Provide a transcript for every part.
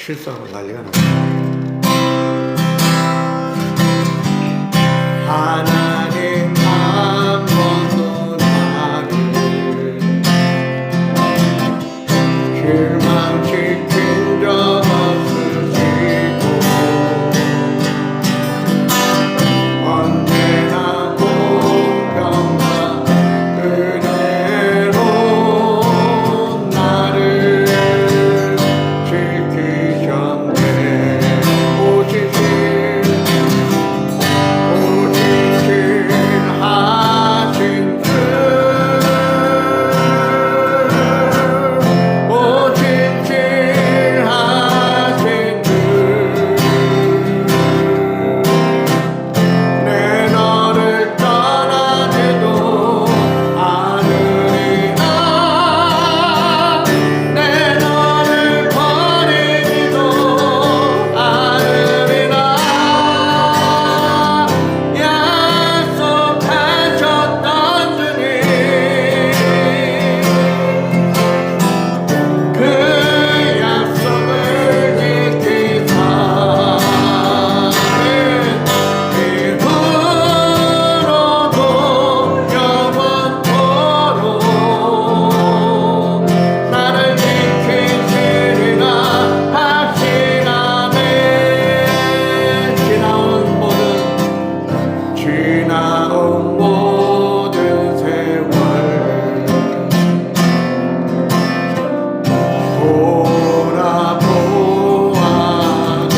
실수하고 난리가 납니다. 하나님 한 번도 나를 실망시킨 적 없으시고 언제나 공평과 은혜로 나를 지키셨네. 오직 지나온 모든 세월 돌아보아도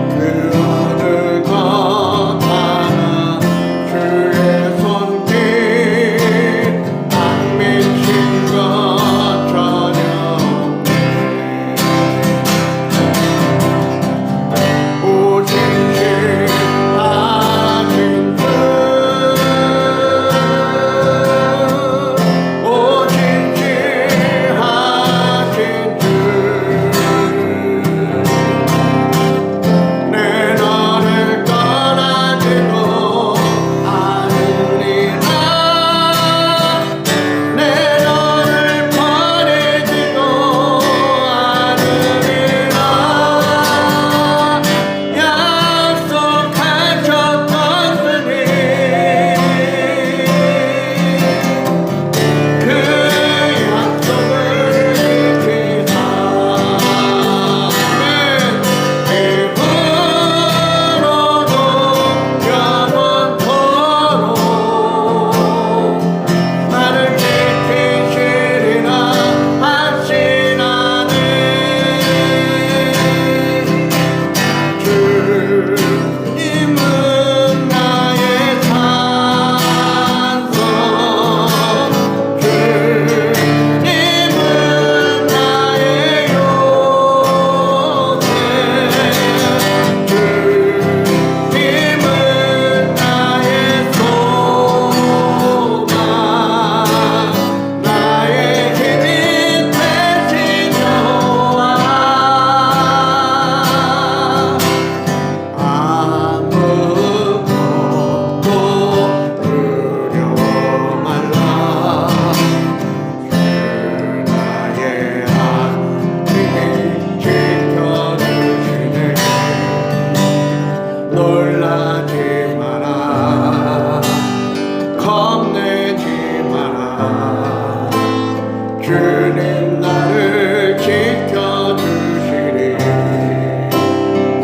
그 어느 것 하나 주의 손길 안 미친 것 전혀 오직 놀라지 마라 겁내지 마라 주님 나를 지켜주시리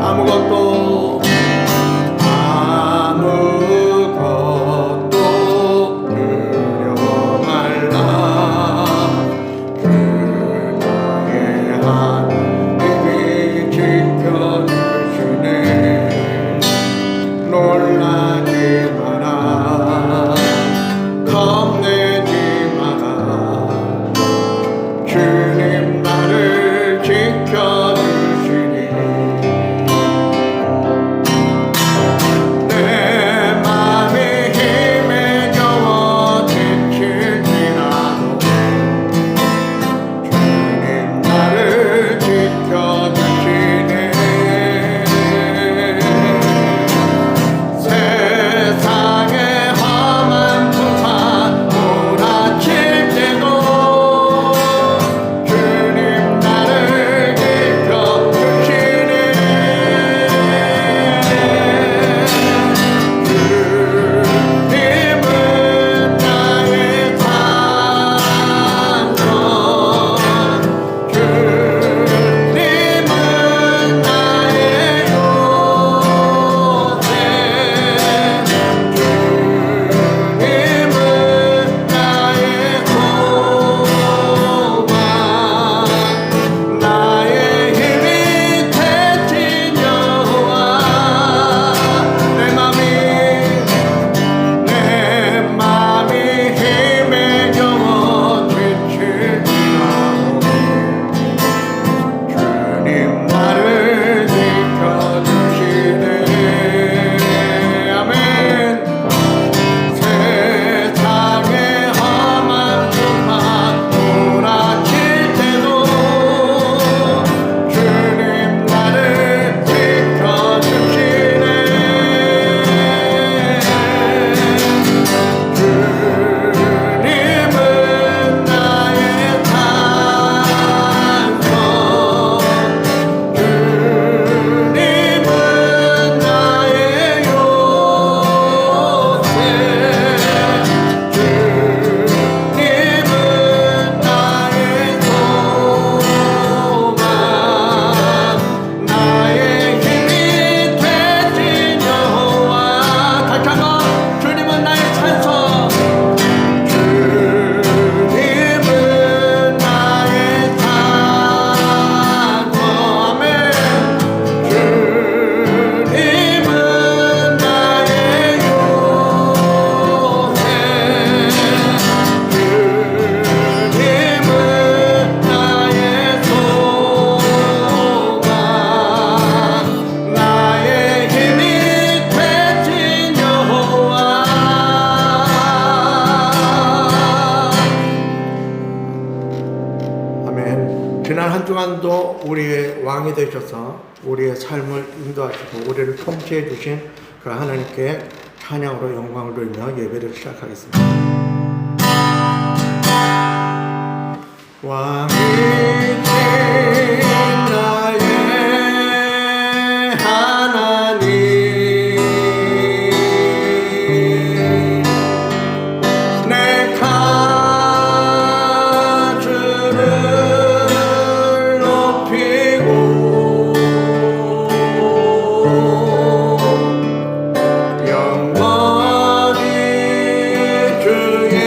아무것도 두려 말라 그 나의 하나님이 지켜주시네 놀라지 마라 겁내지 마라 주님 나를 지켜주시니 내 맘이 힘에 겨워 지칠지라도 주님 나를 지켜주시네 세상의 험한 부파 주간도 우리의 왕이 되셔서 우리의 삶을 인도하시고 우리를 통치해 주신 그 하나님께 찬양으로 영광을 돌리며 예배를 시작하겠습니다. 왕이신 나의 하나님, 내 가주를 높이고 영원히 주의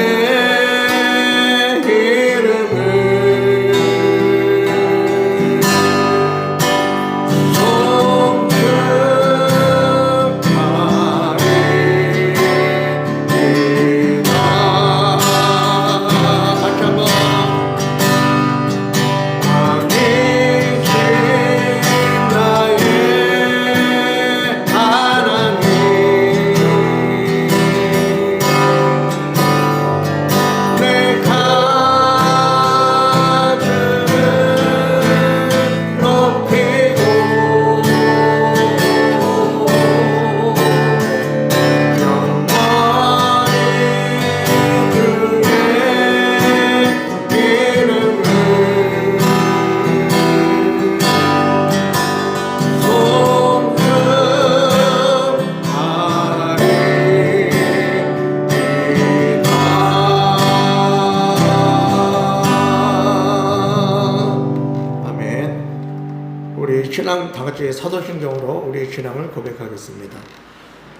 신앙 다 같이 사도신경으로 우리의 신앙을 고백하겠습니다.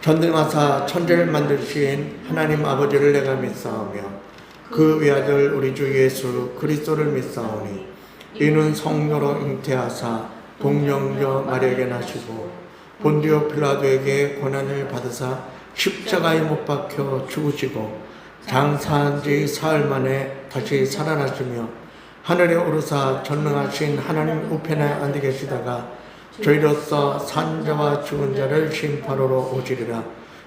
전능하사 천지를 만드신 하나님 아버지를 내가 믿사오며 그 외아들 우리 주 예수 그리스도를 믿사오니 이는 성녀로 잉태하사 동정녀 마리아에게 나시고 본디오 필라도에게 고난을 받으사 십자가에 못 박혀 죽으시고 장사한 지 사흘 만에 다시 살아나시며 하늘에 오르사 전능하신 하나님 우편에 앉아 계시다가 저희로서 산자와 죽은 자를 심판하러 오시리라.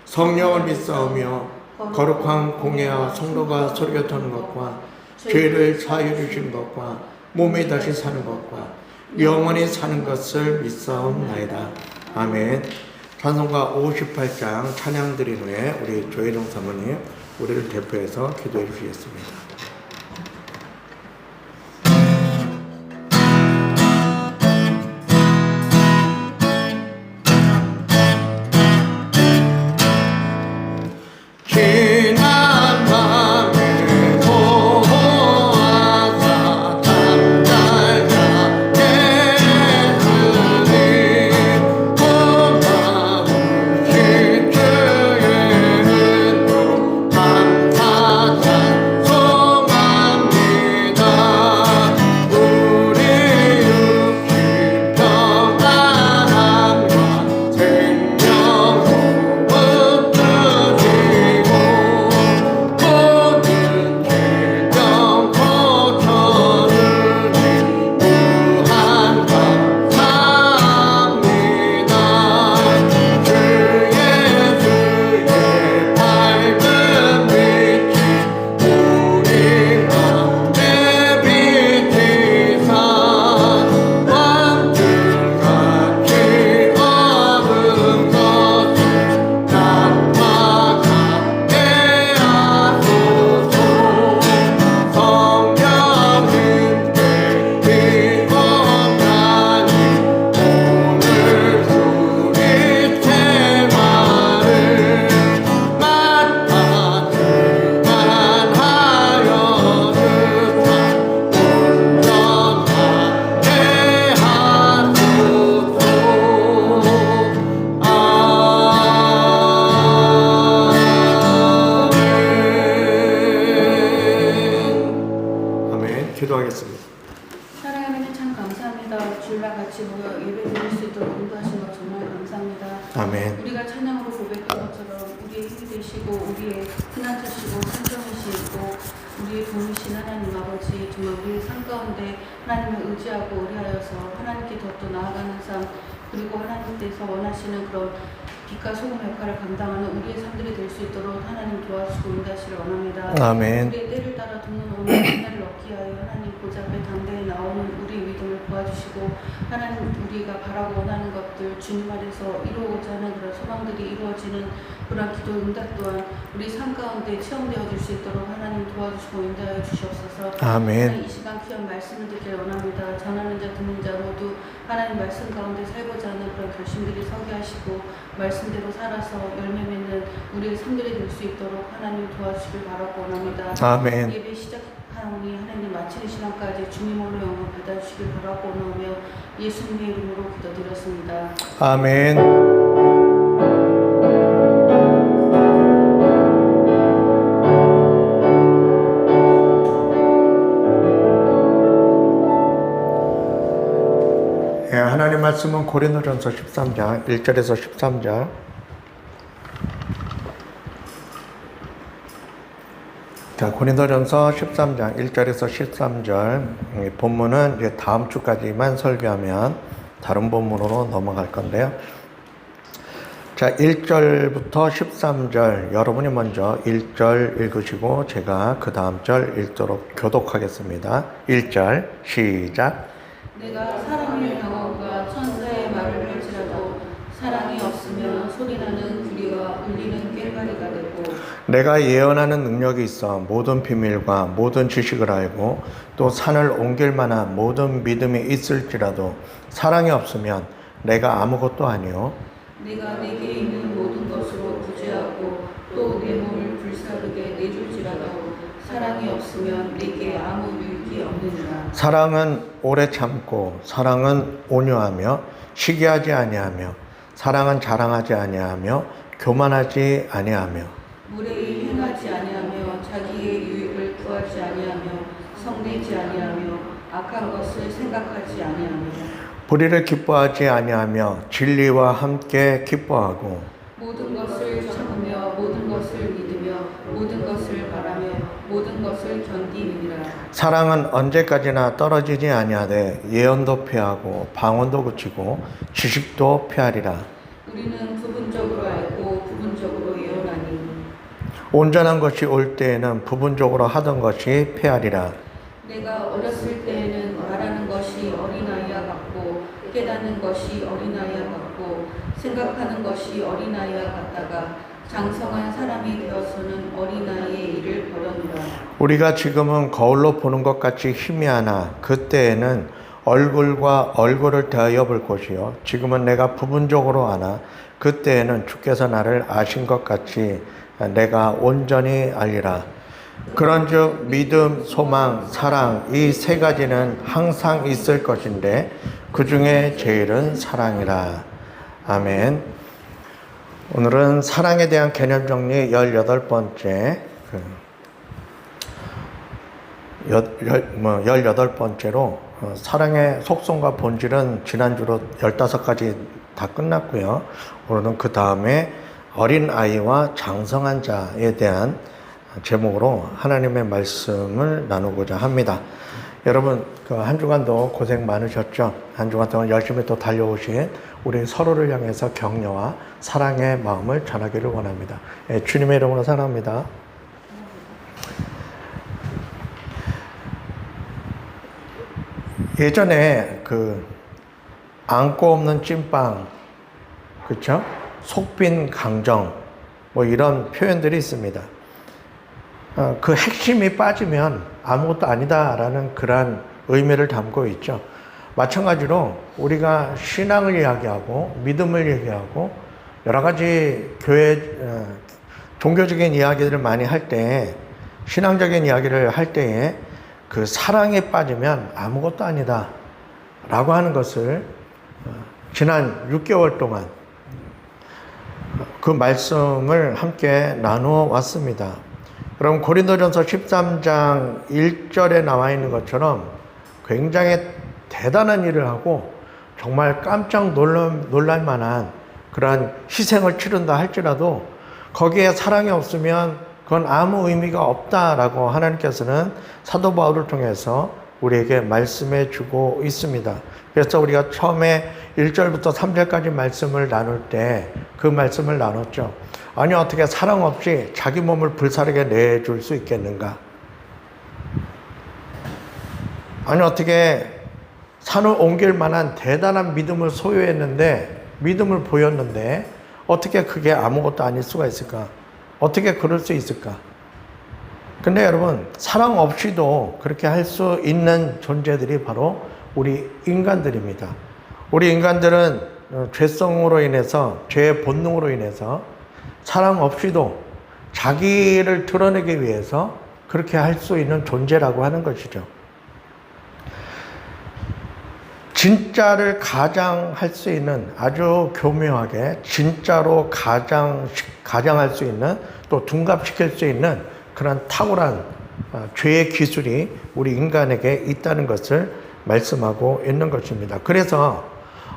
성령을 믿사오며 거룩한 공예와 성도가 소리가 터는 것과 죄를 사하여 주신 것과 몸에 다시 사는 것과 영원히 사는 것을 믿사옵나이다. 아멘. 찬송가 58장 찬양 드린 후에 우리 조혜정 사모님 우리를 대표해서 기도해 주시겠습니다. 기도하겠습니다. 사랑하는 참 감사합니다. 주일날 같이 모여 예배드릴 수 있도록 인도하신 것 정말 감사합니다. 아멘. 우리가 찬양으로 고백한 것처럼 우리의 힘이 되시고 우리의 피난처시고 산정이시고 우리의 도우신 하나님 아버지, 정말 우리의 삶 가운데 하나님을 의지하고 의뢰하여서 하나님께 더 나아가는 삶, 그리고 하나님께서 원하시는 그런 빛과 소금 역할을 감당하는 우리의 삶들이 될 수 있도록 하나님 도와주시고 인도하시를 원합니다. 아멘. 우리의 때를 따라 돕는 오늘 하나를 얻기 위하여 하나님 보좌 앞에 당대에 나오는 우리의 믿음을 하나님 우리가 바라고 원하는 것들 주님 안에서 이루고자 하는 그런 소망들이 이루어지는 그런 기도 응답 또한 우리 삶 가운데 체험되어질 수 있도록 하나님 도와주시고 인도하여 주시옵소서. 아멘. 하나님 이 시간 귀한 말씀을 듣기를 원합니다. 전하는 자 듣는 자 모두 하나님 말씀 가운데 살고자 하는 그런 결심들이 서게 하시고 말씀대로 살아서 열매 맺는 우리의 삶들이 될 수 있도록 하나님 도와주시길 바라고 원합니다. 아멘. 예배 시작하오니 하나님 마치는 시간까지 주님 홀로 영광 받아주시길 바라고 원하며 예수님의 이름으로 기도드렸습니다. 아멘. 예, 하나님 말씀은 고린도전서 13장 1절에서 13절. 자, 고린도전서 13장 1절에서 13절. 본문은 이제 다음 주까지만 설교하면 다른 본문으로 넘어갈 건데요. 자, 1절부터 13절 여러분이 먼저 1절 읽으시고 제가 그 다음 절 읽도록 교독하겠습니다. 1절 시작. 내가 사람의 방언과 천사의 말을 할지라도 사랑이 없으면 소리나는 구리와 울리는 꽹과리가 되고 내가 예언하는 능력이 있어 모든 비밀과 모든 지식을 알고 또 산을 옮길 만한 모든 믿음이 있을지라도 사랑이 없으면 내가 아무것도 아니요 내가 내게 있는 모든 것으로 구제하고 또 내 몸을 불사르게 내줄지라도 사랑이 없으면 내게 아무 유익이 없느니라. 사랑은 오래 참고 사랑은 온유하며 시기하지 아니하며 사랑은 자랑하지 아니하며 교만하지 아니하며 무례히 행하지 아니하며 자기의 유익을 구하지 아니하며 성내지 아니하며 악한 것을 생각하지 아니하며 불의를 기뻐하지 아니하며 진리와 함께 기뻐하고 모든 것을 참으며 모든 것을 믿으며 모든 것을 바라며 모든 것을 견디느니라. 사랑은 언제까지나 떨어지지 아니하되 예언도 패하고 방언도 그치고 지식도 패하리라. 우리는 부분적으로 알고 부분적으로 예언하니 온전한 것이 올 때에는 부분적으로 하던 것이 패하리라. 내가 어렸을 때에는 말하는 것이 어린아이와 같고 깨닫는 것이 어린아이와 같고 생각하는 것이 어린아이와 같다가 장성한 사람이 되어서는 어린아이의 일을 버렸노라. 우리가 지금은 거울로 보는 것 같이 희미하나 그때에는 얼굴과 얼굴을 대하여 볼 것이요 지금은 내가 부분적으로 아나 그때에는 주께서 나를 아신 것 같이 내가 온전히 알리라. 그런즉 믿음, 소망, 사랑 이 세 가지는 항상 있을 것인데 그 중에 제일은 사랑이라. 아멘. 오늘은 사랑에 대한 개념 정리 18번째 18번째로 사랑의 속성과 본질은 지난주로 15가지 다 끝났고요. 오늘은 그 다음에 어린아이와 장성한 자에 대한 제목으로 하나님의 말씀을 나누고자 합니다. 여러분 한 주간도 고생 많으셨죠? 한 주간 동안 열심히 또 달려오신 우리 서로를 향해서 격려와 사랑의 마음을 전하기를 원합니다. 주님의 이름으로 사랑합니다. 예전에 안고 없는 찐빵, 그렇죠? 속빈 강정, 뭐 이런 표현들이 있습니다. 그 핵심이 빠지면 아무것도 아니다라는 그런 의미를 담고 있죠. 마찬가지로 우리가 신앙을 이야기하고 믿음을 얘기하고 여러 가지 종교적인 이야기들을 많이 할 때, 신앙적인 이야기를 할 때에 그 사랑에 빠지면 아무것도 아니다 라고 하는 것을 지난 6개월 동안 그 말씀을 함께 나누어 왔습니다. 그럼 고린도전서 13장 1절에 나와 있는 것처럼 굉장히 대단한 일을 하고 정말 깜짝 놀랄 만한 그런 희생을 치른다 할지라도 거기에 사랑이 없으면 그건 아무 의미가 없다라고 하나님께서는 사도 바울을 통해서 우리에게 말씀해 주고 있습니다. 그래서 우리가 처음에 1절부터 3절까지 말씀을 나눌 때 그 말씀을 나눴죠. 아니 어떻게 사랑 없이 자기 몸을 불사르게 내줄 수 있겠는가? 아니 어떻게 산을 옮길 만한 대단한 믿음을 소유했는데, 믿음을 보였는데 어떻게 그게 아무것도 아닐 수가 있을까? 어떻게 그럴 수 있을까? 근데 여러분, 사랑 없이도 그렇게 할 수 있는 존재들이 바로 우리 인간들입니다. 우리 인간들은 죄성으로 인해서, 죄의 본능으로 인해서 사랑 없이도 자기를 드러내기 위해서 그렇게 할 수 있는 존재라고 하는 것이죠. 진짜를 가장할 수 있는, 아주 교묘하게 진짜로 가장할 수 있는, 또 둔갑시킬 수 있는 그런 탁월한 죄의 기술이 우리 인간에게 있다는 것을 말씀하고 있는 것입니다. 그래서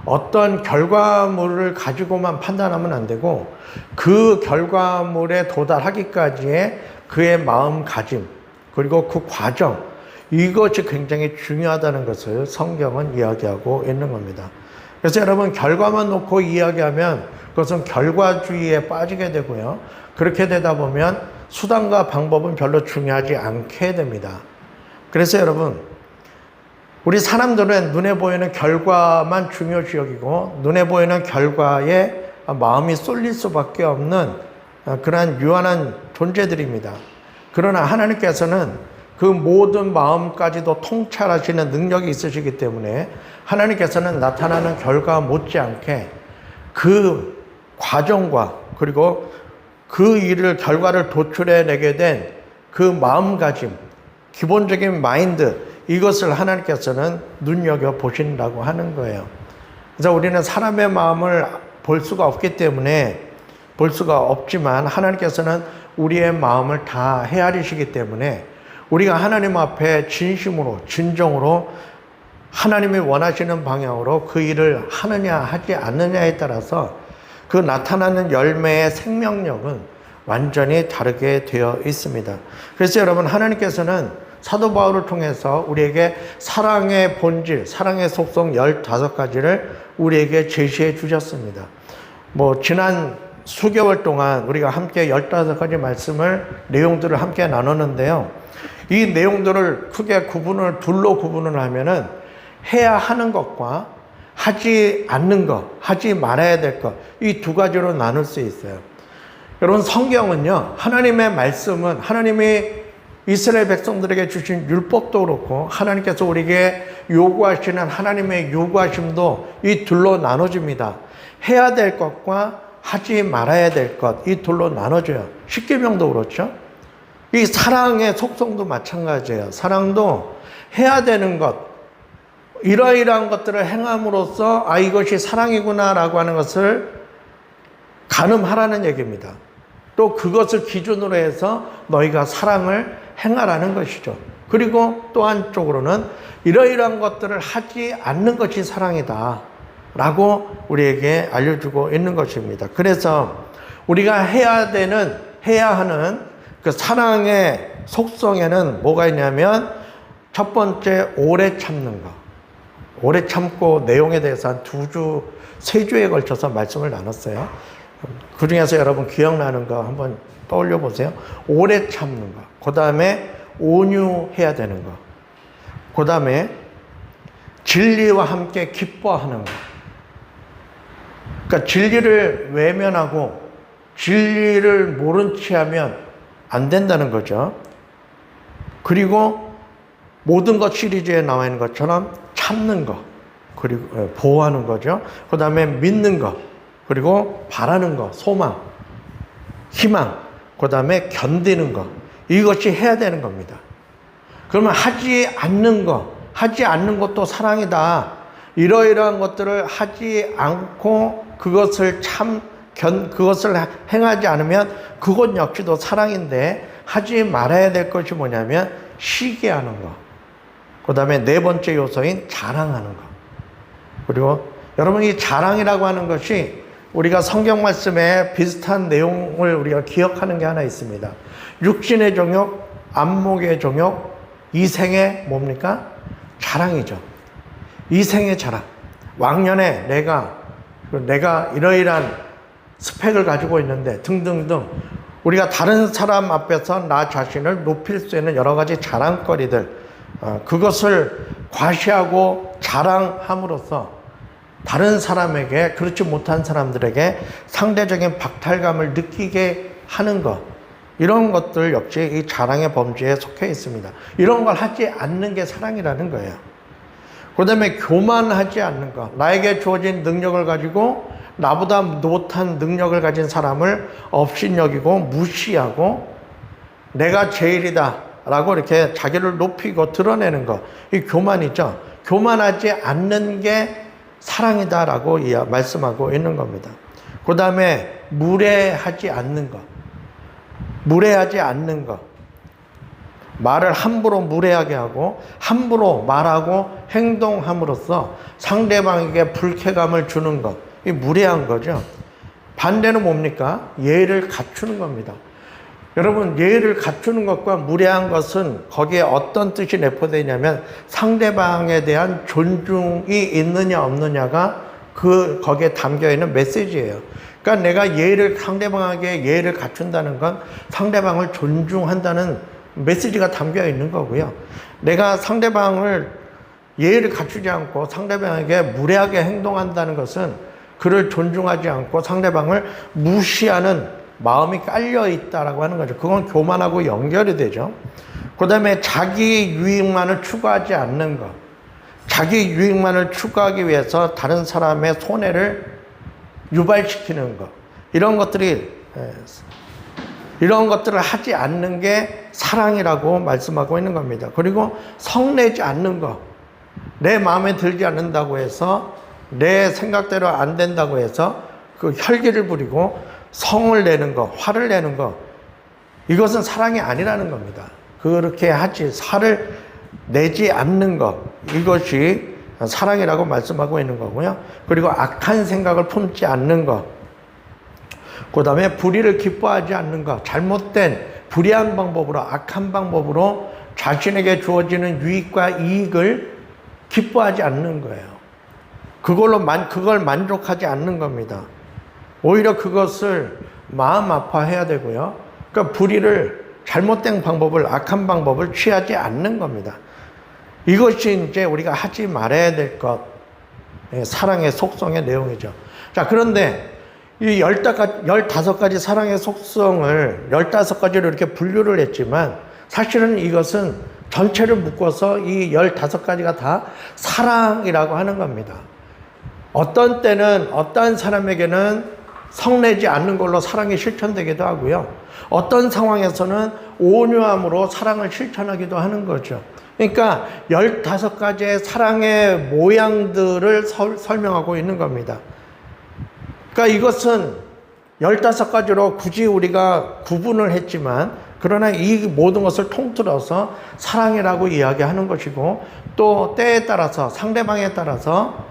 어떤 결과물을 가지고만 판단하면 안 되고, 그 결과물에 도달하기까지의 그의 마음가짐, 그리고 그 과정, 이것이 굉장히 중요하다는 것을 성경은 이야기하고 있는 겁니다. 그래서 여러분, 결과만 놓고 이야기하면 그것은 결과주의에 빠지게 되고요. 그렇게 되다 보면 수단과 방법은 별로 중요하지 않게 됩니다. 그래서 여러분, 우리 사람들은 눈에 보이는 결과만 중요시 여기고, 눈에 보이는 결과에 마음이 쏠릴 수밖에 없는 그러한 유한한 존재들입니다. 그러나 하나님께서는 그 모든 마음까지도 통찰하시는 능력이 있으시기 때문에 하나님께서는 나타나는 결과 못지않게 그 과정과, 그리고 그 일을, 결과를 도출해내게 된 그 마음가짐, 기본적인 마인드, 이것을 하나님께서는 눈여겨보신다고 하는 거예요. 그래서 우리는 사람의 마음을 볼 수가 없기 때문에, 볼 수가 없지만 하나님께서는 우리의 마음을 다 헤아리시기 때문에 우리가 하나님 앞에 진심으로, 진정으로 하나님이 원하시는 방향으로 그 일을 하느냐 하지 않느냐에 따라서 그 나타나는 열매의 생명력은 완전히 다르게 되어 있습니다. 그래서 여러분, 하나님께서는 사도 바울을 통해서 우리에게 사랑의 본질, 사랑의 속성 15가지를 우리에게 제시해 주셨습니다. 지난 수개월 동안 우리가 함께 15가지 내용들을 함께 나눴는데요. 이 내용들을 크게 둘로 구분을 하면은 해야 하는 것과 하지 않는 것, 하지 말아야 될 것, 이 두 가지로 나눌 수 있어요. 여러분, 성경은요, 하나님의 말씀은, 하나님이 이스라엘 백성들에게 주신 율법도 그렇고 하나님께서 우리에게 요구하시는 하나님의 요구하심도 이 둘로 나눠집니다. 해야 될 것과 하지 말아야 될 것, 이 둘로 나눠져요. 십계명도 그렇죠. 이 사랑의 속성도 마찬가지예요. 사랑도 해야 되는 것, 이러이러한 것들을 행함으로써 이것이 사랑이구나라고 하는 것을 가늠하라는 얘기입니다. 또 그것을 기준으로 해서 너희가 사랑을 행하라는 것이죠. 그리고 또 한쪽으로는 이러이러한 것들을 하지 않는 것이 사랑이다 라고 우리에게 알려주고 있는 것입니다. 그래서 우리가 해야 하는 그 사랑의 속성에는 뭐가 있냐면, 첫 번째, 오래 참는 것. 오래 참고 내용에 대해서 한 2주, 3주에 걸쳐서 말씀을 나눴어요. 그 중에서 여러분 기억나는 거 한번 떠올려 보세요. 오래 참는 거. 그 다음에 온유해야 되는 거. 그 다음에 진리와 함께 기뻐하는 거. 그러니까 진리를 외면하고 진리를 모른 채 하면 안 된다는 거죠. 그리고 모든 것 시리즈에 나와 있는 것처럼 참는 것, 그리고 보호하는 거죠. 그 다음에 믿는 것, 그리고 바라는 것, 소망, 희망, 그 다음에 견디는 것, 이것이 해야 되는 겁니다. 그러면 하지 않는 것도 사랑이다. 이러이러한 것들을 하지 않고 그것을 행하지 않으면 그것 역시도 사랑인데, 하지 말아야 될 것이 뭐냐면 쉬게 하는 것. 그 다음에 4번째 요소인 자랑하는 것. 그리고 여러분, 이 자랑이라고 하는 것이 우리가 성경 말씀에 비슷한 내용을 우리가 기억하는 게 하나 있습니다. 육신의 정욕, 안목의 정욕, 이생의 뭡니까? 자랑이죠. 이생의 자랑. 왕년에 내가 이러이러한 스펙을 가지고 있는데 등등등, 우리가 다른 사람 앞에서 나 자신을 높일 수 있는 여러 가지 자랑거리들, 그것을 과시하고 자랑함으로써 다른 사람에게, 그렇지 못한 사람들에게 상대적인 박탈감을 느끼게 하는 것, 이런 것들 역시 이 자랑의 범죄에 속해 있습니다. 이런 걸 하지 않는 게 사랑이라는 거예요. 그 다음에 교만하지 않는 것, 나에게 주어진 능력을 가지고 나보다 못한 능력을 가진 사람을 업신여기고 무시하고 내가 제일이다 라고 이렇게 자기를 높이고 드러내는 것, 이 교만이죠. 교만하지 않는 게 사랑이다 라고 말씀하고 있는 겁니다. 그 다음에 무례하지 않는 것, 무례하지 않는 것, 말을 함부로 무례하게 하고 함부로 말하고 행동함으로써 상대방에게 불쾌감을 주는 것, 이 무례한 거죠. 반대는 뭡니까? 예의를 갖추는 겁니다. 여러분, 예의를 갖추는 것과 무례한 것은 거기에 어떤 뜻이 내포되어 있냐면 상대방에 대한 존중이 있느냐 없느냐가 거기에 담겨 있는 메시지예요. 그러니까 내가 상대방에게 예의를 갖춘다는 건 상대방을 존중한다는 메시지가 담겨 있는 거고요. 내가 상대방을 예의를 갖추지 않고 상대방에게 무례하게 행동한다는 것은 그를 존중하지 않고 상대방을 무시하는 마음이 깔려 있다라고 하는 거죠. 그건 교만하고 연결이 되죠. 그 다음에 자기 유익만을 추구하지 않는 것. 자기 유익만을 추구하기 위해서 다른 사람의 손해를 유발시키는 것. 이런 것들을 하지 않는 게 사랑이라고 말씀하고 있는 겁니다. 그리고 성내지 않는 것. 내 마음에 들지 않는다고 해서, 내 생각대로 안 된다고 해서 그 혈기를 부리고 성을 내는 것, 화를 내는 것, 이것은 사랑이 아니라는 겁니다. 그렇게 화를 내지 않는 것, 이것이 사랑이라고 말씀하고 있는 거고요. 그리고 악한 생각을 품지 않는 것, 그 다음에 불의를 기뻐하지 않는 것, 잘못된 불의한 방법으로, 악한 방법으로 자신에게 주어지는 유익과 이익을 기뻐하지 않는 거예요. 그걸 만족하지 않는 겁니다. 오히려 그것을 마음 아파해야 되고요. 그러니까 잘못된 방법을, 악한 방법을 취하지 않는 겁니다. 이것이 이제 우리가 하지 말아야 될 것, 사랑의 속성의 내용이죠. 자, 그런데 이 15가지 사랑의 속성을 15가지로 이렇게 분류를 했지만 사실은 이것은 전체를 묶어서 이 15가지가 다 사랑이라고 하는 겁니다. 어떤 때는 어떤 사람에게는 성내지 않는 걸로 사랑이 실천되기도 하고요. 어떤 상황에서는 온유함으로 사랑을 실천하기도 하는 거죠. 그러니까 15가지의 사랑의 모양들을 설명하고 있는 겁니다. 그러니까 이것은 15가지로 굳이 우리가 구분을 했지만, 그러나 이 모든 것을 통틀어서 사랑이라고 이야기하는 것이고, 또 때에 따라서, 상대방에 따라서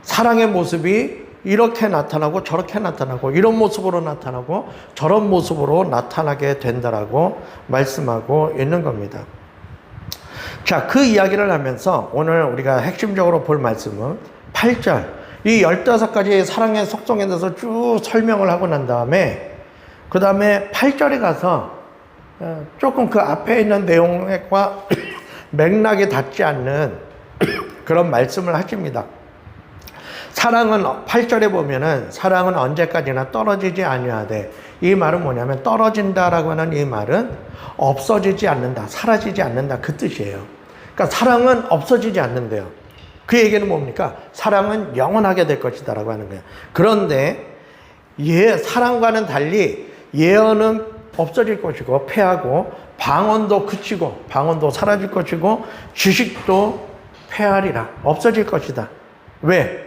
사랑의 모습이 이렇게 나타나고 저렇게 나타나고, 이런 모습으로 나타나고 저런 모습으로 나타나게 된다라고 말씀하고 있는 겁니다. 자, 그 이야기를 하면서 오늘 우리가 핵심적으로 볼 말씀은 8절, 이 15가지의 사랑의 속성에 대해서 쭉 설명을 하고 난 다음에 그 다음에 8절에 가서 조금 그 앞에 있는 내용과 맥락이 닿지 않는 그런 말씀을 하십니다. 사랑은 8절에 보면은 사랑은 언제까지나 떨어지지 아니하되, 이 말은 뭐냐면 떨어진다라고 하는 이 말은 없어지지 않는다, 사라지지 않는다, 그 뜻이에요. 그러니까 사랑은 없어지지 않는데요. 그 얘기는 뭡니까? 사랑은 영원하게 될 것이다 라고 하는 거예요. 그런데 사랑과는 달리 예언은 없어질 것이고 패하고, 방언도 그치고 방언도 사라질 것이고, 지식도 패하리라, 없어질 것이다. 왜?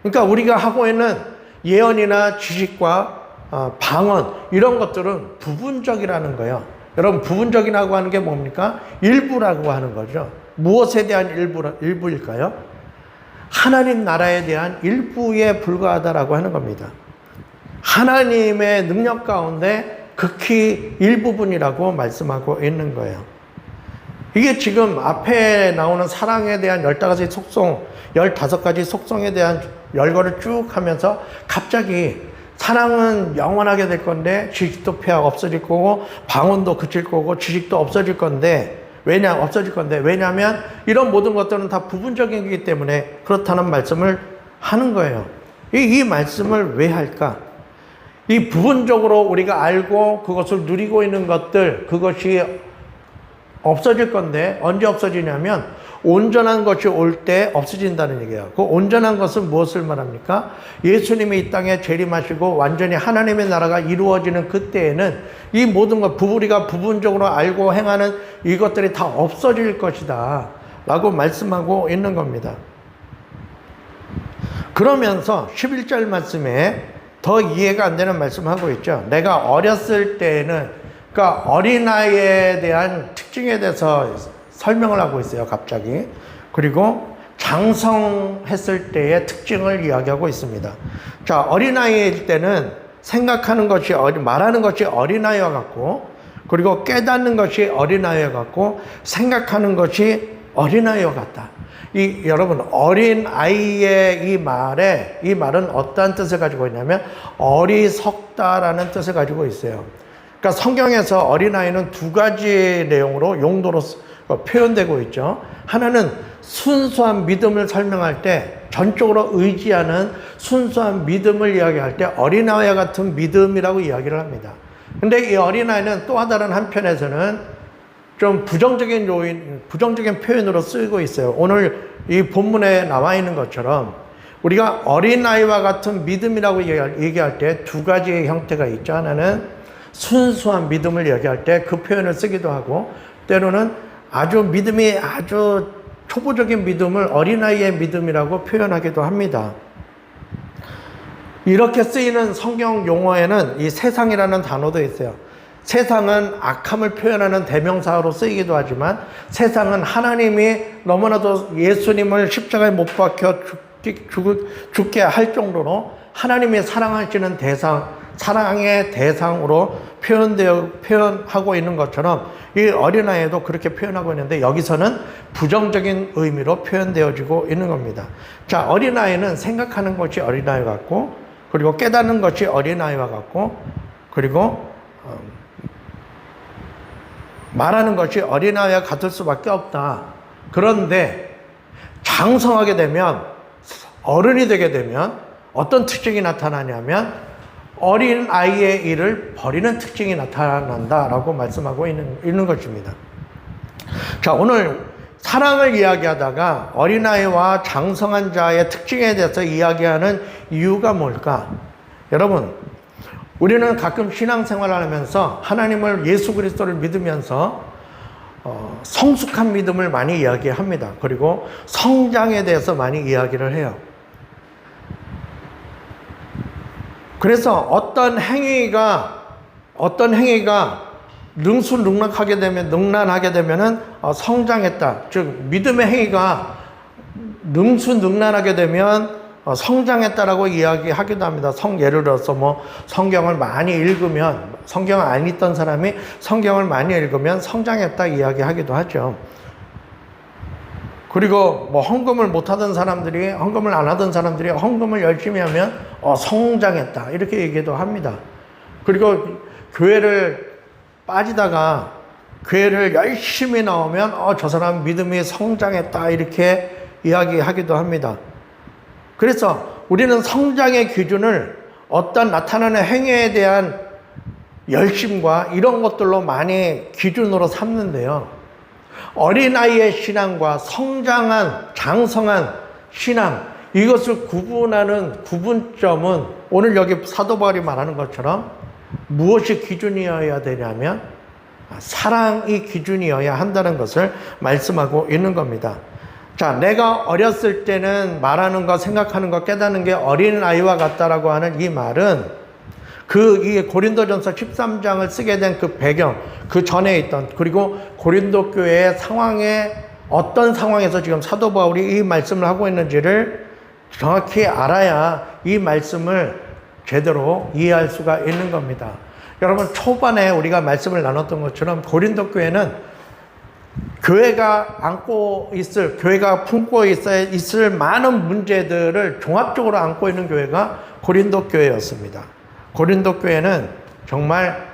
그러니까 우리가 하고 있는 예언이나 지식과 방언, 이런 것들은 부분적이라는 거예요. 여러분, 부분적이라고 하는 게 뭡니까? 일부라고 하는 거죠. 무엇에 대한 일부일까요? 하나님 나라에 대한 일부에 불과하다라고 하는 겁니다. 하나님의 능력 가운데 극히 일부분이라고 말씀하고 있는 거예요. 이게 지금 앞에 나오는 사랑에 대한 15가지 속성, 15가지 속성에 대한 열거를 쭉 하면서 갑자기 사랑은 영원하게 될 건데 지식도 없어질 거고, 방언도 그칠 거고, 지식도 없어질 건데, 없어질 건데. 왜냐하면 이런 모든 것들은 다 부분적인 거기 때문에 그렇다는 말씀을 하는 거예요. 이 말씀을 왜 할까? 이 부분적으로 우리가 알고 그것을 누리고 있는 것들, 그것이 없어질 건데 언제 없어지냐면 온전한 것이 올 때 없어진다는 얘기예요. 그 온전한 것은 무엇을 말합니까? 예수님이 이 땅에 재림하시고 완전히 하나님의 나라가 이루어지는 그때에는 이 모든 것, 우리가 부분적으로 알고 행하는 이것들이 다 없어질 것이다 라고 말씀하고 있는 겁니다. 그러면서 11절 말씀에 더 이해가 안 되는 말씀하고 있죠. 내가 어렸을 때에는, 그러니까 어린아이에 대한 특징에 대해서 설명을 하고 있어요, 갑자기. 그리고 장성했을 때의 특징을 이야기하고 있습니다. 자, 어린아이일 때는 생각하는 것이, 말하는 것이 어린아이와 같고, 그리고 깨닫는 것이 어린아이와 같고, 생각하는 것이 어린아이와 같다. 여러분, 어린아이의 이 말은 어떠한 뜻을 가지고 있냐면, 어리석다라는 뜻을 가지고 있어요. 그러니까 성경에서 어린아이는 두 가지 내용으로, 용도로 표현되고 있죠. 하나는 순수한 믿음을 설명할 때, 전적으로 의지하는 순수한 믿음을 이야기할 때 어린아이와 같은 믿음이라고 이야기를 합니다. 근데 이 어린아이는 또 다른 한편에서는 좀 부정적인 표현으로 쓰이고 있어요. 오늘 이 본문에 나와 있는 것처럼 우리가 어린아이와 같은 믿음이라고 얘기할 때 두 가지의 형태가 있죠. 하나는 순수한 믿음을 얘기할 때 그 표현을 쓰기도 하고, 때로는 믿음이 아주 초보적인 믿음을 어린아이의 믿음이라고 표현하기도 합니다. 이렇게 쓰이는 성경 용어에는 이 세상이라는 단어도 있어요. 세상은 악함을 표현하는 대명사로 쓰이기도 하지만, 세상은 하나님이 너무나도 예수님을 십자가에 못 박혀 죽게 할 정도로 하나님이 사랑하시는 사랑의 대상으로 표현하고 있는 것처럼 이 어린아이도 그렇게 표현하고 있는데, 여기서는 부정적인 의미로 표현되어지고 있는 겁니다. 자, 어린아이는 생각하는 것이 어린아이 같고, 그리고 깨닫는 것이 어린아이와 같고, 그리고 말하는 것이 어린아이와 같을 수밖에 없다. 그런데 장성하게 되면, 어른이 되게 되면 어떤 특징이 나타나냐면 어린아이의 일을 버리는 특징이 나타난다라고 말씀하고 있는 것입니다. 자, 오늘 사랑을 이야기하다가 어린아이와 장성한 자의 특징에 대해서 이야기하는 이유가 뭘까? 여러분, 우리는 가끔 신앙생활을 하면서 하나님을, 예수 그리스도를 믿으면서 성숙한 믿음을 많이 이야기합니다. 그리고 성장에 대해서 많이 이야기를 해요. 그래서 어떤 행위가 능란하게 되면은 성장했다. 즉, 믿음의 행위가 능란하게 되면 성장했다라고 이야기하기도 합니다. 예를 들어서 성경을 많이 읽으면, 성경을 안 읽던 사람이 성경을 많이 읽으면 성장했다 이야기하기도 하죠. 그리고 헌금을 헌금을 안 하던 사람들이 헌금을 열심히 하면 성장했다 이렇게 얘기도 합니다. 그리고 교회를 빠지다가 교회를 열심히 나오면 저 사람 믿음이 성장했다 이렇게 이야기하기도 합니다. 그래서 우리는 성장의 기준을 어떤 나타나는 행위에 대한 열심과 이런 것들로 많이 기준으로 삼는데요. 어린아이의 신앙과 장성한 신앙, 이것을 구분하는 구분점은 오늘 여기 사도 바울이 말하는 것처럼 무엇이 기준이어야 되냐면 사랑이 기준이어야 한다는 것을 말씀하고 있는 겁니다. 자, 내가 어렸을 때는 말하는 것, 생각하는 것, 깨닫는 게 어린아이와 같다라고 하는 이 말은 이 고린도전서 13장을 쓰게 된 그 배경, 그 전에 있던, 그리고 고린도 교회의 상황에 어떤 상황에서 지금 사도 바울이 이 말씀을 하고 있는지를 정확히 알아야 이 말씀을 제대로 이해할 수가 있는 겁니다. 여러분, 초반에 우리가 말씀을 나눴던 것처럼 고린도 교회는 교회가 품고 있을 많은 문제들을 종합적으로 안고 있는 교회가 고린도 교회였습니다. 고린도 교회는 정말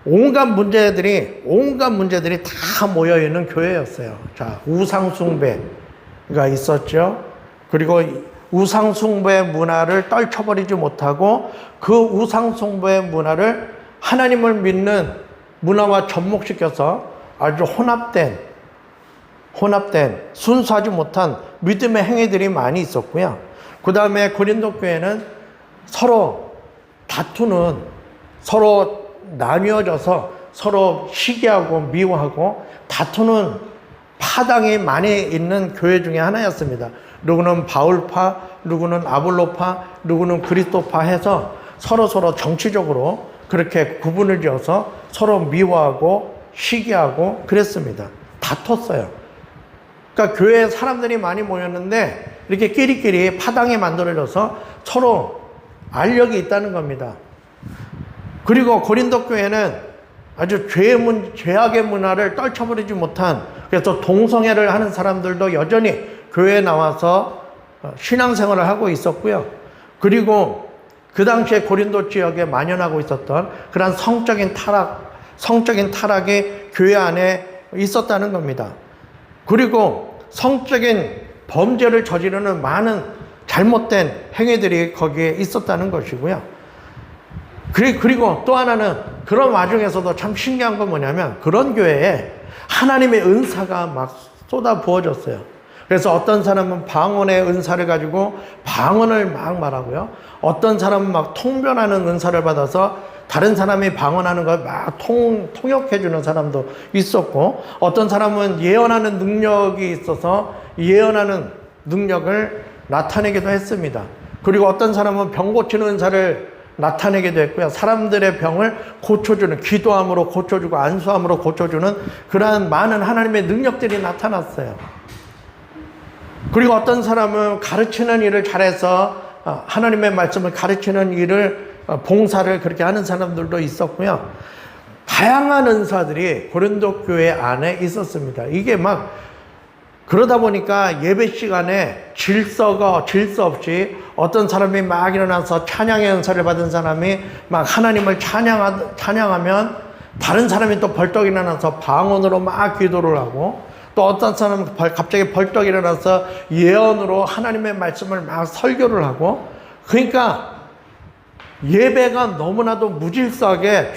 온갖 문제들이 다 모여있는 교회였어요. 자, 우상숭배가 있었죠. 그리고 우상숭배 문화를 떨쳐버리지 못하고 그 우상숭배 문화를 하나님을 믿는 문화와 접목시켜서 아주 혼합된 순수하지 못한 믿음의 행위들이 많이 있었고요. 그 다음에 고린도 교회는 서로 다투는, 서로 나뉘어져서 서로 시기하고 미워하고 다투는 파당이 많이 있는 교회 중에 하나였습니다. 누구는 바울파, 누구는 아볼로파, 누구는 그리스도파 해서 서로 정치적으로 그렇게 구분을 지어서 서로 미워하고 시기하고 그랬습니다. 다퉜어요. 그러니까 교회에 사람들이 많이 모였는데 이렇게 끼리끼리 파당이 만들어져서 서로 알력이 있다는 겁니다. 그리고 고린도 교회는 아주 죄악의 문화를 떨쳐버리지 못한, 그래서 동성애를 하는 사람들도 여전히 교회에 나와서 신앙생활을 하고 있었고요. 그리고 그 당시에 고린도 지역에 만연하고 있었던 그런 성적인 타락이 교회 안에 있었다는 겁니다. 그리고 성적인 범죄를 저지르는 많은 잘못된 행위들이 거기에 있었다는 것이고요. 그리고 또 하나는 그런 와중에서도 참 신기한 건 뭐냐면 그런 교회에 하나님의 은사가 막 쏟아 부어졌어요. 그래서 어떤 사람은 방언의 은사를 가지고 방언을 막 말하고요. 어떤 사람은 막 통변하는 은사를 받아서 다른 사람이 방언하는 걸 막 통역해주는 사람도 있었고, 어떤 사람은 예언하는 능력이 있어서 예언하는 능력을 나타내기도 했습니다. 그리고 어떤 사람은 병 고치는 은사를 나타내기도 했고요. 사람들의 병을 고쳐주는, 기도함으로 고쳐주고 안수함으로 고쳐주는 그러한 많은 하나님의 능력들이 나타났어요. 그리고 어떤 사람은 가르치는 일을 잘해서 하나님의 말씀을 가르치는 일을, 봉사를 그렇게 하는 사람들도 있었고요. 다양한 은사들이 고린도 교회 안에 있었습니다. 이게 막 그러다 보니까 예배 시간에 질서 없이 어떤 사람이 막 일어나서 찬양의 은사를 받은 사람이 막 하나님을 찬양하면 다른 사람이 또 벌떡 일어나서 방언으로 막 기도를 하고, 또 어떤 사람은 갑자기 벌떡 일어나서 예언으로 하나님의 말씀을 막 설교를 하고, 그러니까 예배가 너무나도 무질서하게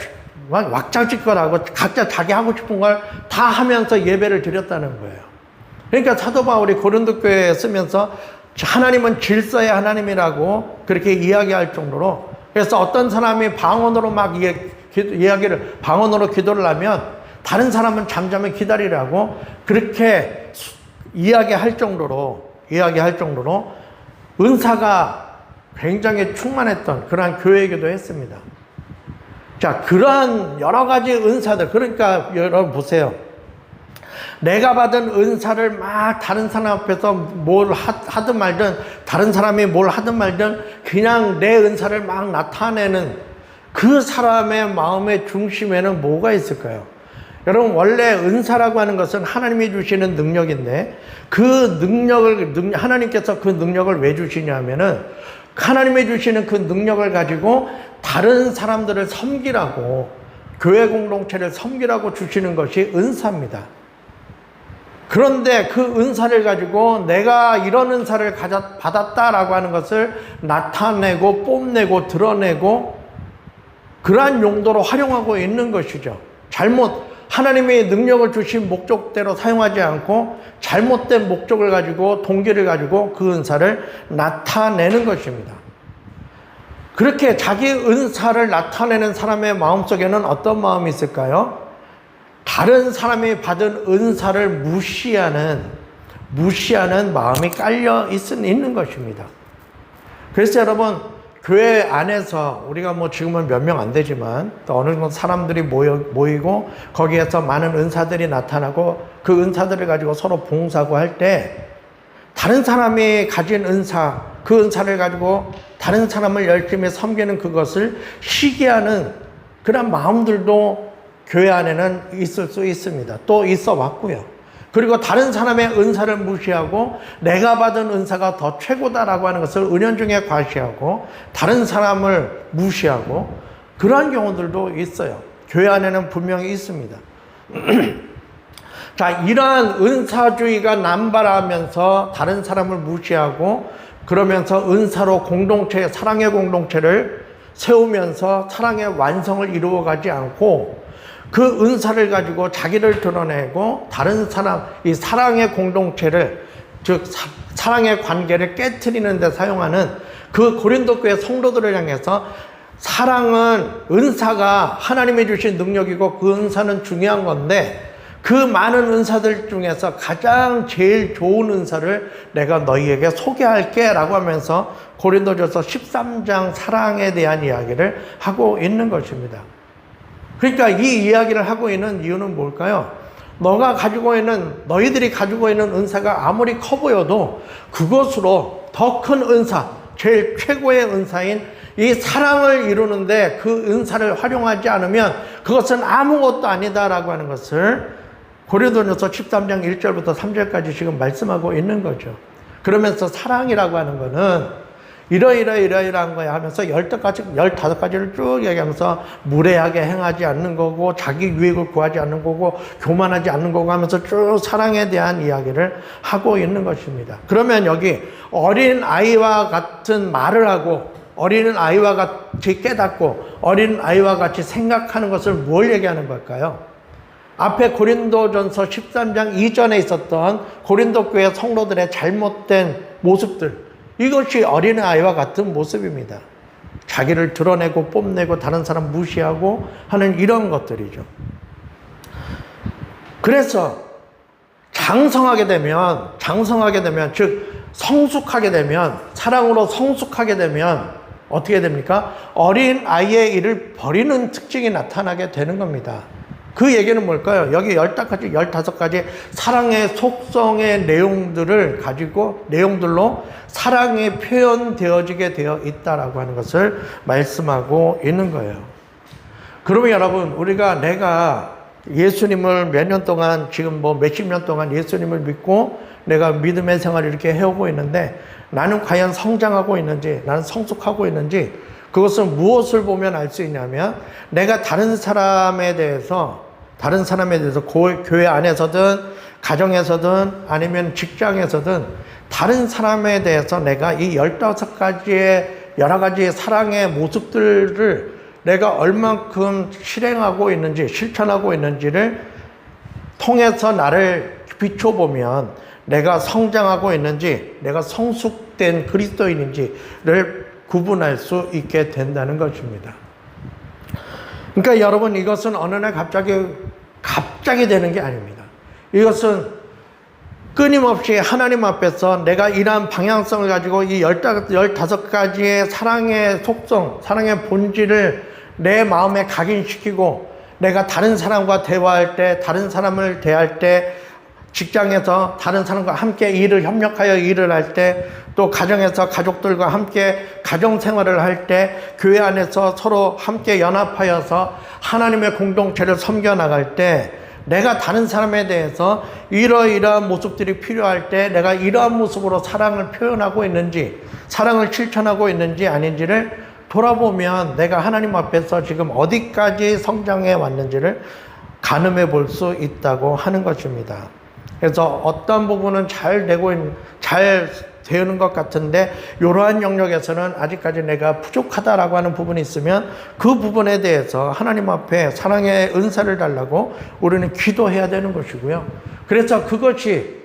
막 왁자지껄하고 각자 자기 하고 싶은 걸 다 하면서 예배를 드렸다는 거예요. 그러니까 사도 바울이 고린도 교회에 쓰면서 하나님은 질서의 하나님이라고 그렇게 이야기할 정도로, 그래서 어떤 사람이 방언으로 막 방언으로 기도를 하면 다른 사람은 잠잠히 기다리라고 그렇게 이야기할 정도로 은사가 굉장히 충만했던 그러한 교회이기도 했습니다. 자, 그러한 여러 가지 은사들, 그러니까 여러분 보세요. 내가 받은 은사를 막 다른 사람 앞에서 뭘 하든 말든, 다른 사람이 뭘 하든 말든 그냥 내 은사를 막 나타내는 그 사람의 마음의 중심에는 뭐가 있을까요? 여러분, 원래 은사라고 하는 것은 하나님이 주시는 능력인데, 그 능력을, 하나님께서 그 능력을 왜 주시냐면은 하나님이 주시는 그 능력을 가지고 다른 사람들을 섬기라고, 교회 공동체를 섬기라고 주시는 것이 은사입니다. 그런데 그 은사를 가지고 내가 이런 은사를 받았다라고 하는 것을 나타내고 뽐내고 드러내고 그러한 용도로 활용하고 있는 것이죠. 하나님이 능력을 주신 목적대로 사용하지 않고 잘못된 목적을 가지고, 동기를 가지고 그 은사를 나타내는 것입니다. 그렇게 자기 은사를 나타내는 사람의 마음속에는 어떤 마음이 있을까요? 다른 사람이 받은 은사를 무시하는 마음이 깔려 있는 것입니다. 그래서 여러분, 교회 안에서 우리가 지금은 몇 명 안 되지만 또 어느 정도 사람들이 모이고 거기에서 많은 은사들이 나타나고 그 은사들을 가지고 서로 봉사하고 할 때 다른 사람이 가진 은사, 그 은사를 가지고 다른 사람을 열심히 섬기는 그것을 시기하는 그런 마음들도 교회 안에는 있을 수 있습니다. 또 있어 왔고요. 그리고 다른 사람의 은사를 무시하고 내가 받은 은사가 더 최고다라고 하는 것을 은연중에 과시하고 다른 사람을 무시하고 그러한 경우들도 있어요. 교회 안에는 분명히 있습니다. 자, 이러한 은사주의가 남발하면서 다른 사람을 무시하고 그러면서 은사로 공동체, 사랑의 공동체를 세우면서 사랑의 완성을 이루어가지 않고 그 은사를 가지고 자기를 드러내고 다른 사람, 이 사랑의 공동체를, 즉 사랑의 관계를 깨트리는 데 사용하는 그 고린도 교회 성도들을 향해서 사랑은 은사가 하나님이 주신 능력이고 그 은사는 중요한 건데 그 많은 은사들 중에서 가장 제일 좋은 은사를 내가 너희에게 소개할게 라고 하면서 고린도전서 13장 사랑에 대한 이야기를 하고 있는 것입니다. 그러니까 이 이야기를 하고 있는 이유는 뭘까요? 너희들이 가지고 있는 은사가 아무리 커 보여도 그것으로 더 큰 은사, 제일 최고의 은사인 이 사랑을 이루는데 그 은사를 활용하지 않으면 그것은 아무것도 아니다라고 하는 것을 고린도전서 13장 1절부터 3절까지 지금 말씀하고 있는 거죠. 그러면서 사랑이라고 하는 거는 이러이러한 거야 하면서 15가지를 쭉 얘기하면서 무례하게 행하지 않는 거고 자기 유익을 구하지 않는 거고 교만하지 않는 거고 하면서 쭉 사랑에 대한 이야기를 하고 있는 것입니다. 그러면 여기 어린 아이와 같은 말을 하고 어린 아이와 같이 깨닫고 어린 아이와 같이 생각하는 것을 뭘 얘기하는 걸까요? 앞에 고린도전서 13장 이전에 있었던 고린도 교회 성도들의 잘못된 모습들, 이것이 어린아이와 같은 모습입니다. 자기를 드러내고 뽐내고 다른 사람 무시하고 하는 이런 것들이죠. 그래서 장성하게 되면 즉 성숙하게 되면, 사랑으로 성숙하게 되면 어떻게 됩니까? 어린아이의 일을 버리는 특징이 나타나게 되는 겁니다. 그 얘기는 뭘까요? 여기 15가지 사랑의 속성의 내용들로 사랑이 표현되어지게 되어 있다라고 하는 것을 말씀하고 있는 거예요. 그러면 여러분, 내가 예수님을 몇 년 동안, 지금 몇십 년 동안 예수님을 믿고 내가 믿음의 생활을 이렇게 해오고 있는데 나는 과연 성장하고 있는지, 나는 성숙하고 있는지, 그것은 무엇을 보면 알 수 있냐면 내가 다른 사람에 대해서 교회 안에서든 가정에서든 아니면 직장에서든 다른 사람에 대해서 내가 이 15가지의 여러 가지 사랑의 모습들을 내가 얼만큼 실행하고 있는지, 실천하고 있는지를 통해서 나를 비춰보면 내가 성장하고 있는지, 내가 성숙된 그리스도인인지를 구분할 수 있게 된다는 것입니다. 그러니까 여러분, 이것은 어느 날 갑자기 되는 게 아닙니다. 이것은 끊임없이 하나님 앞에서 내가 이러한 방향성을 가지고 이 15가지의 사랑의 속성, 사랑의 본질을 내 마음에 각인시키고 내가 다른 사람과 대화할 때, 다른 사람을 대할 때, 직장에서 다른 사람과 함께 협력하여 일을 할 때, 또 가정에서 가족들과 함께 가정생활을 할 때, 교회 안에서 서로 함께 연합하여서 하나님의 공동체를 섬겨나갈 때, 내가 다른 사람에 대해서 이러이러한 모습들이 필요할 때 내가 이러한 모습으로 사랑을 표현하고 있는지, 사랑을 실천하고 있는지 아닌지를 돌아보면 내가 하나님 앞에서 지금 어디까지 성장해 왔는지를 가늠해 볼 수 있다고 하는 것입니다. 그래서 어떤 부분은 잘 되는 것 같은데 이러한 영역에서는 아직까지 내가 부족하다라고 하는 부분이 있으면 그 부분에 대해서 하나님 앞에 사랑의 은사를 달라고 우리는 기도해야 되는 것이고요. 그래서 그것이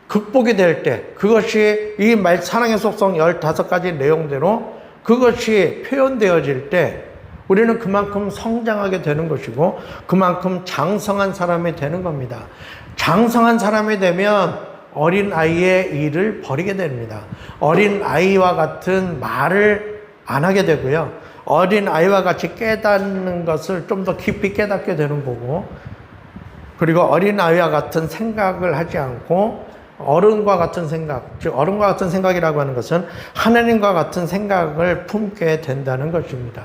극복이 될 때, 그것이 이 사랑의 속성 15가지 내용대로 그것이 표현되어질 때 우리는 그만큼 성장하게 되는 것이고 그만큼 장성한 사람이 되는 겁니다. 장성한 사람이 되면 어린아이의 일을 버리게 됩니다. 어린아이와 같은 말을 안 하게 되고요. 어린아이와 같이 깨닫는 것을 좀 더 깊이 깨닫게 되는 거고, 그리고 어린아이와 같은 생각을 하지 않고 어른과 같은 생각, 즉 어른과 같은 생각이라고 하는 것은 하나님과 같은 생각을 품게 된다는 것입니다.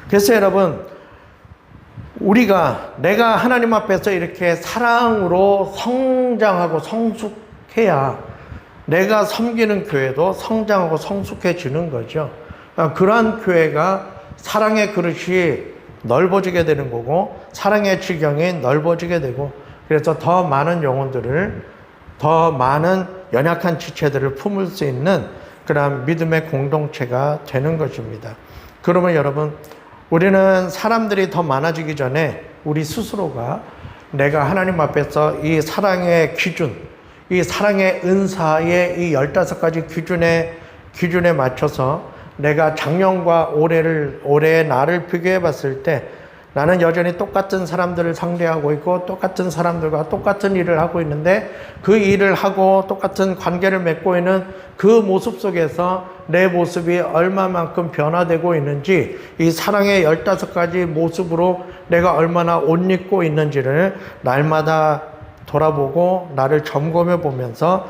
그래서 여러분, 내가 하나님 앞에서 이렇게 사랑으로 성장하고 성숙해야 내가 섬기는 교회도 성장하고 성숙해지는 거죠. 그러한 교회가 사랑의 그릇이 넓어지게 되는 거고 사랑의 지경이 넓어지게 되고 그래서 더 많은 영혼들을 더 많은 연약한 지체들을 품을 수 있는 그러한 믿음의 공동체가 되는 것입니다. 그러면 여러분 우리는 사람들이 더 많아지기 전에 우리 스스로가 내가 하나님 앞에서 이 사랑의 기준, 이 사랑의 은사의 이 15가지 기준에 맞춰서 내가 작년과 올해의 나를 비교해 봤을 때 나는 여전히 똑같은 사람들을 상대하고 있고 똑같은 사람들과 똑같은 일을 하고 있는데 그 일을 하고 똑같은 관계를 맺고 있는 그 모습 속에서 내 모습이 얼마만큼 변화되고 있는지 이 사랑의 15가지 모습으로 내가 얼마나 옷 입고 있는지를 날마다 돌아보고 나를 점검해 보면서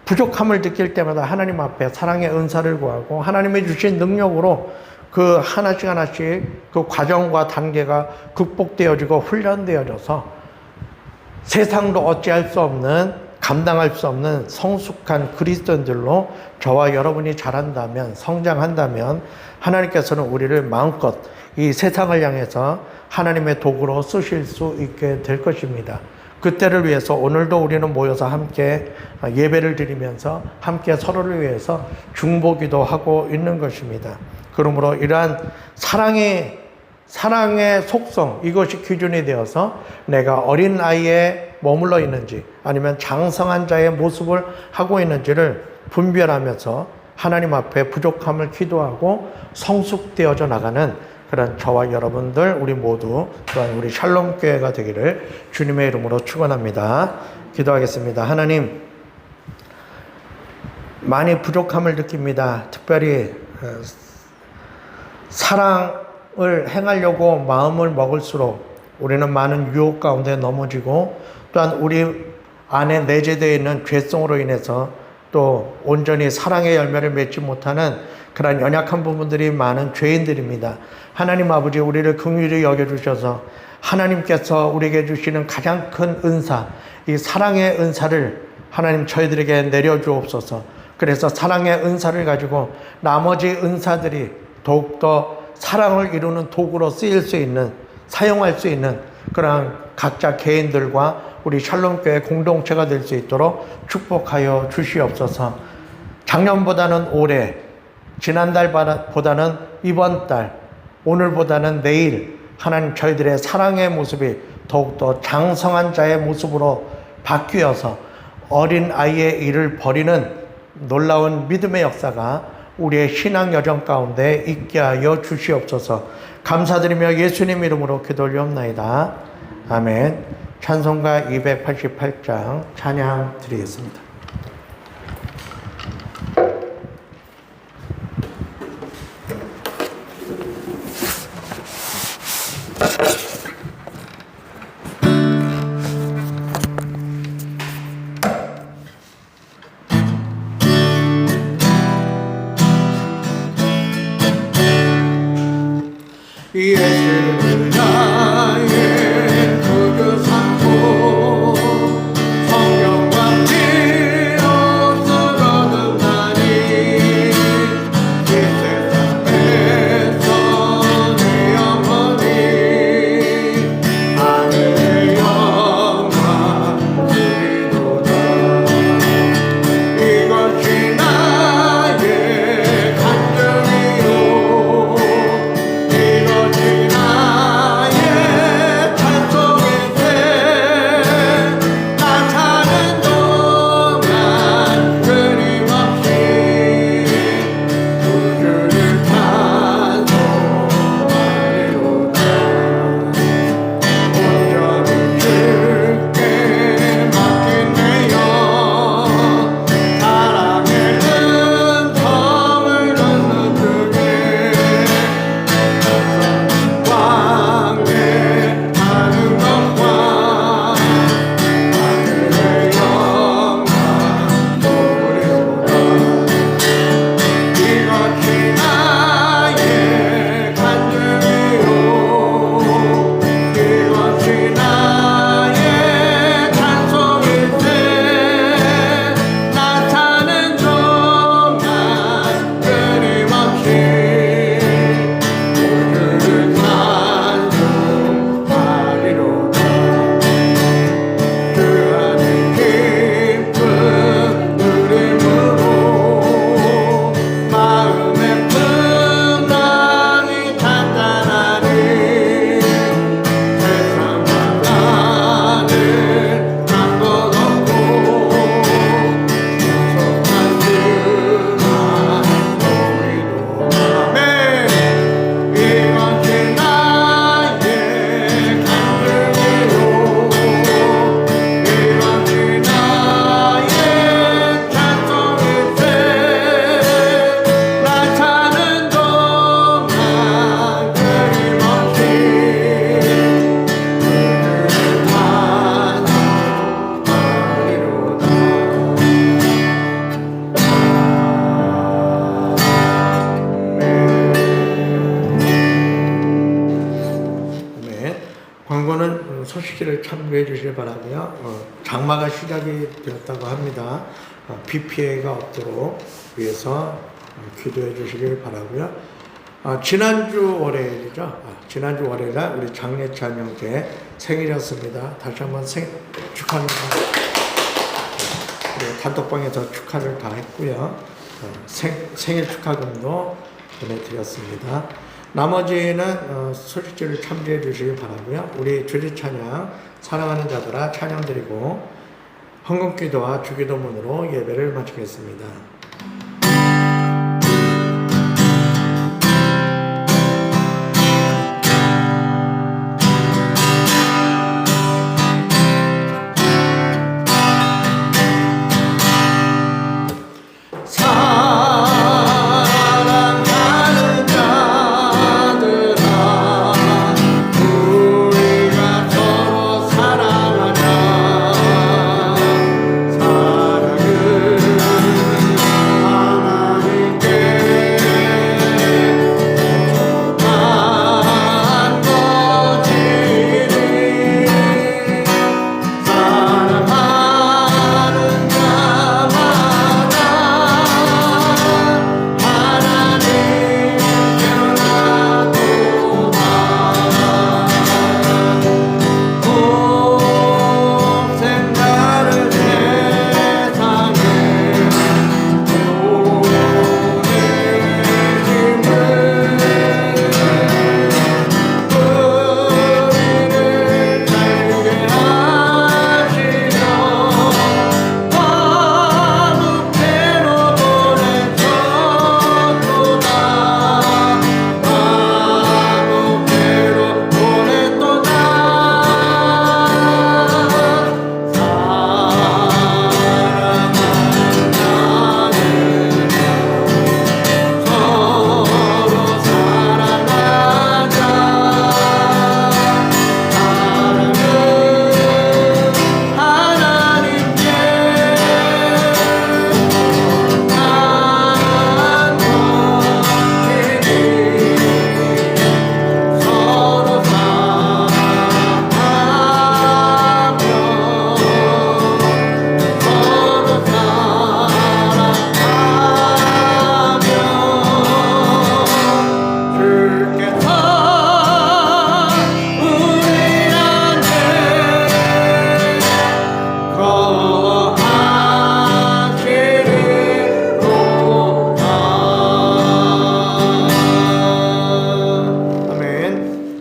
부족함을 느낄 때마다 하나님 앞에 사랑의 은사를 구하고 하나님이 주신 능력으로 그 하나씩 그 과정과 단계가 극복되어지고 훈련되어져서 세상도 어찌할 수 없는 감당할 수 없는 성숙한 그리스도인들로 저와 여러분이 자란다면 성장한다면 하나님께서는 우리를 마음껏 이 세상을 향해서 하나님의 도구로 쓰실 수 있게 될 것입니다. 그때를 위해서 오늘도 우리는 모여서 함께 예배를 드리면서 함께 서로를 위해서 중보기도 하고 있는 것입니다. 그러므로 이러한 사랑의 속성 이것이 기준이 되어서 내가 어린 아이에 머물러 있는지 아니면 장성한 자의 모습을 하고 있는지를 분별하면서 하나님 앞에 부족함을 기도하고 성숙되어져 나가는 그런 저와 여러분들 우리 모두 또한 우리 샬롬 교회가 되기를 주님의 이름으로 축원합니다. 기도하겠습니다. 하나님 많이 부족함을 느낍니다. 특별히 사랑을 행하려고 마음을 먹을수록 우리는 많은 유혹 가운데 넘어지고 또한 우리 안에 내재되어 있는 죄성으로 인해서 또 온전히 사랑의 열매를 맺지 못하는 그런 연약한 부분들이 많은 죄인들입니다. 하나님 아버지 우리를 긍휼히 여겨주셔서 하나님께서 우리에게 주시는 가장 큰 은사 이 사랑의 은사를 하나님 저희들에게 내려주옵소서. 그래서 사랑의 은사를 가지고 나머지 은사들이 더욱더 사랑을 이루는 도구로 쓰일 수 있는 사용할 수 있는 그런 각자 개인들과 우리 샬롬교회 공동체가 될 수 있도록 축복하여 주시옵소서. 작년보다는 올해 지난달보다는 이번 달 오늘보다는 내일 하나님 저희들의 사랑의 모습이 더욱더 장성한 자의 모습으로 바뀌어서 어린 아이의 일을 버리는 놀라운 믿음의 역사가 우리의 신앙 여정 가운데 있게 하여 주시옵소서. 감사드리며 예수님 이름으로 기도 올리옵나이다. 아멘. 찬송가 288장 찬양 드리겠습니다. 예수를 나의 구주 삼고 성령과 피로 거듭나니 이 세상에서 내 영혼이 하늘의 영광 누리도다. 이것이 나의 간증이요 이것이 나의 소식지를 참고해 주시기 바라고요. 장마가 시작이 되었다고 합니다. 비 피해가 없도록 위해서 기도해 주시길 바라고요. 지난주 월요일이죠. 지난주 월요일날 우리 장례찬 형제 생일이었습니다. 다시 한번 축하합니다. 그리고 단톡방에서 축하를 다 했고요. 생일 축하금도 보내드렸습니다. 나머지는 소식지를 참조해 주시기 바라고요. 우리 주리 찬양 사랑하는 자들아 찬양 드리고 헌금기도와 주기도문으로 예배를 마치겠습니다.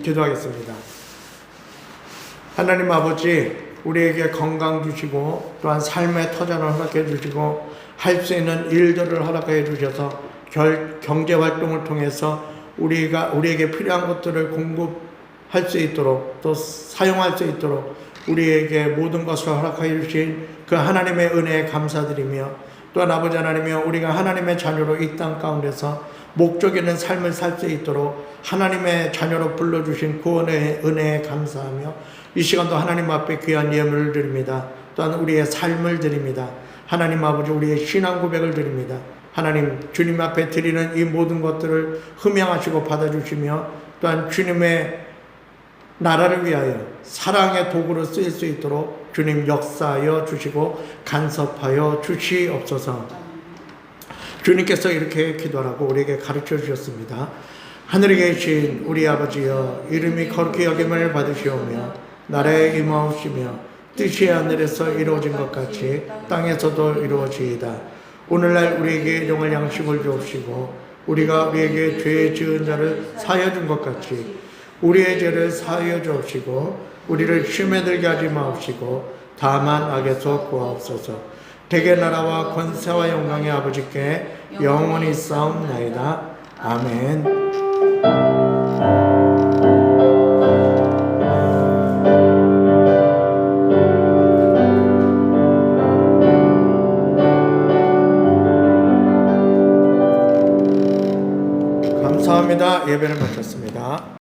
기도하겠습니다. 하나님 아버지, 우리에게 건강 주시고 또한 삶의 터전을 허락해 주시고 할 수 있는 일들을 허락해 주셔서 경제 활동을 통해서 우리에게 필요한 것들을 공급할 수 있도록 또 사용할 수 있도록 우리에게 모든 것을 허락해 주신 그 하나님의 은혜에 감사드리며 또한 아버지 하나님이여 우리가 하나님의 자녀로 이 땅 가운데서 목적 있는 삶을 살 수 있도록 하나님의 자녀로 불러주신 구원의 은혜에 감사하며 이 시간도 하나님 앞에 귀한 예물을 드립니다. 또한 우리의 삶을 드립니다. 하나님 아버지 우리의 신앙 고백을 드립니다. 하나님 주님 앞에 드리는 이 모든 것들을 흠양하시고 받아주시며 또한 주님의 나라를 위하여 사랑의 도구로 쓰일 수 있도록 주님 역사하여 주시고 간섭하여 주시옵소서. 주님께서 이렇게 기도하라고 우리에게 가르쳐 주셨습니다. 하늘에 계신 우리 아버지여 이름이 거룩히 여김을 받으시오며 나라에 임하옵시며 뜻이 하늘에서 이루어진 것 같이 땅에서도 이루어지이다. 오늘날 우리에게 일용할 양식을 주옵시고 우리가 우리에게 죄 지은 자를 사하여 준 것 같이 우리의 죄를 사하여 주옵시고 우리를 시험에 들게 하지 마옵시고 다만 악에서 구하옵소서. 대개 나라와 권세와 영광의 아버지께 영원히 싸움나이다. 아멘. 감사합니다. 예배를 마쳤습니다.